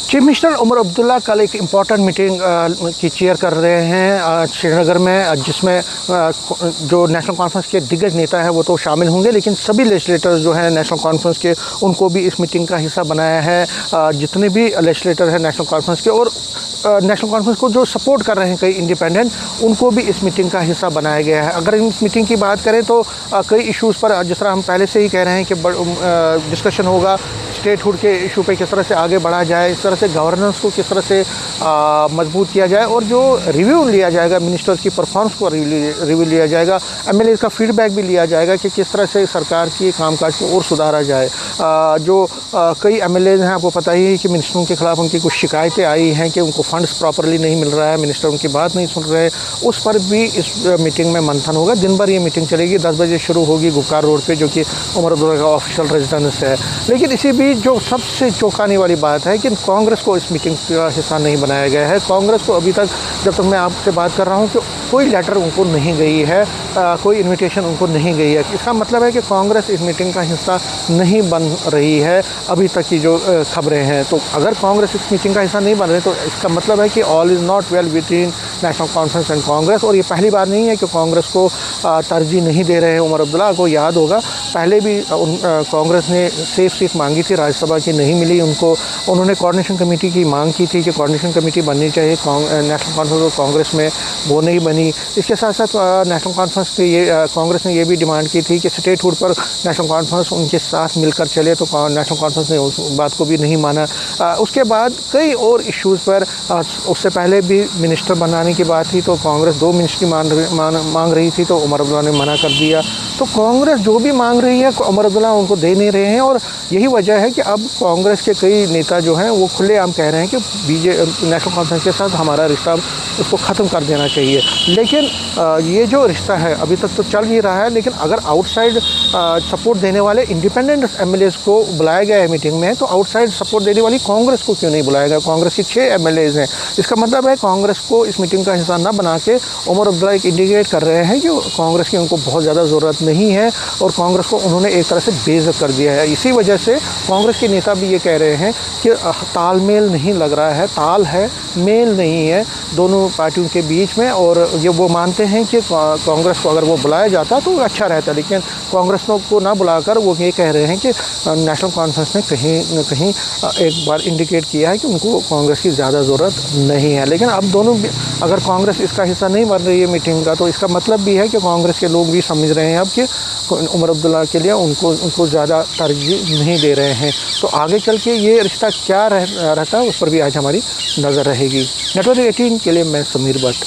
Chief minister Omar Abdullah कल एक important meeting की चेयर कर रहे हैं श्रीनगर में, जिसमें जो नेशनल कॉन्फ्रेंस के दिग्गज नेता हैं वो तो शामिल होंगे, लेकिन सभी लेजिस्लेटर्स जो हैं नेशनल कॉन्फ्रेंस के उनको भी इस मीटिंग का हिस्सा बनाया है। जितने भी लेजिस्लेटर हैं नेशनल कॉन्फ्रेंस के और नेशनल कॉन्फ्रेंस को जो सपोर्ट कर रहे हैं कई इंडिपेंडेंट, उनको भी इस मीटिंग का हिस्सा बनाया गया है। अगर इस मीटिंग की बात करें तो कई इश्यूज़ पर, जिस तरह हम पहले से ही कह रहे हैं कि डिस्कशन होगा स्टेटहुड के इशू पे, किस तरह से आगे बढ़ा जाए, इस तरह से गवर्नेंस को किस तरह से मजबूत किया जाए, और जो रिव्यू लिया जाएगा मिनिस्टर्स की परफॉर्मेंस को रिव्यू लिया जाएगा, एमएलए का फीडबैक भी लिया जाएगा कि किस तरह से सरकार की कामकाज को और सुधारा जाए। जो कई एमएलए हैं, आपको पता ही है कि मिनिस्टरों के खिलाफ उनकी कुछ शिकायतें आई हैं कि उनको फंड्स प्रॉपरली नहीं मिल रहा है, मिनिस्टर उनकी बात नहीं सुन रहे, उस पर भी इस मीटिंग में मंथन होगा। दिन भर ये मीटिंग चलेगी, 10 बजे शुरू होगी गुकार रोड पे, जो कि उमर अब्दुल्ला का ऑफिशियल रेजिडेंस है। लेकिन इसी बीच जो सबसे चौंकाने वाली बात है कि कांग्रेस को इस मीटिंग का हिस्सा नहीं बनाया गया है। कांग्रेस को अभी तक, जब तक मैं आपसे बात कर रहा हूँ, कि कोई लेटर उनको नहीं गई है, कोई इनविटेशन उनको नहीं गई है। इसका मतलब है कि कांग्रेस इस मीटिंग का हिस्सा नहीं बन रही है अभी तक की जो खबरें हैं। तो अगर कांग्रेस इस मीटिंग का हिस्सा नहीं बन रही तो इसका मतलब है कि all is not well between national conference and Congress. और ये पहली बार नहीं है कि कांग्रेस को तरजीह नहीं दे रहे हैं। उमर अब्दुल्ला को याद होगा, पहले भी कांग्रेस ने सेफ सीट मांगी थी राज्यसभा की, नहीं मिली उनको। उन्होंने कोऑर्डिनेशन कमेटी की मांग की थी कि कोऑर्डिनेशन कमेटी बननी चाहिए नेशनल कॉन्फ्रेंस और कांग्रेस में, वो नहीं बनी। इसके साथ साथ नेशनल कॉन्फ्रेंस के कांग्रेस ने ये भी डिमांड की थी कि स्टेटहुड पर नेशनल कॉन्फ्रेंस उनके साथ मिलकर चले, तो नेशनल कॉन्फ्रेंस ने उस बात को भी नहीं माना। उसके बाद कई और इश्यूज़ पर, उससे पहले भी मिनिस्टर बनाने की बात थी, तो कांग्रेस 2 मिनिस्ट्री मांग रही थी, तो उमर अब्दुल्ला ने मना कर दिया। तो कांग्रेस जो भी मांग रही है उमर अब्दुल्ला उनको दे नहीं रहे हैं, और यही वजह है कि अब कांग्रेस के कई नेता जो हैं वो खुलेआम कह रहे हैं कि नेशनल कॉन्फ्रेंस के साथ हमारा रिश्ता, उसको ख़त्म कर देना चाहिए। लेकिन ये जो रिश्ता है अभी तक तो चल ही रहा है, लेकिन अगर आउटसाइड सपोर्ट देने वाले इंडिपेंडेंट एमएलएज को बुलाया गया है मीटिंग में, तो आउटसाइड सपोर्ट देने वाली कांग्रेस को क्यों नहीं बुलाया गया? कांग्रेस की 6 एमएलएज हैं। इसका मतलब है कांग्रेस को इस मीटिंग का हिस्सा न बना के उमर अब्दुल्ला एक इंडिकेट कर रहे हैं कि कांग्रेस की उनको बहुत ज़्यादा ज़रूरत नहीं है, और कांग्रेस को उन्होंने एक तरह से बेइज्जत कर दिया है। इसी वजह से कांग्रेस के नेता भी ये कह रहे हैं कि तालमेल नहीं लग रहा है, ताल है, मेल नहीं है दोनों पार्टियों के बीच में। और ये वो मानते हैं कि कांग्रेस को अगर वो बुलाया जाता तो अच्छा रहता, लेकिन कांग्रेस को ना बुलाकर वो ये कह रहे हैं कि नेशनल कॉन्फ्रेंस ने कहीं न कहीं एक बार इंडिकेट किया है कि उनको कांग्रेस की ज़्यादा ज़रूरत नहीं है। लेकिन अब दोनों, अगर कांग्रेस इसका हिस्सा नहीं बन रही है मीटिंग का, तो इसका मतलब भी है कि कांग्रेस के लोग भी समझ रहे हैं अब कि उमर अब्दुल्ला के लिए उनको ज़्यादा तरजीह नहीं दे रहे हैं। तो आगे चल के ये रिश्ता क्या रहता है, उस पर भी आज हमारी नज़र रहेगी। नेटवर्क 18 के लिए मैं समीर भट्ट।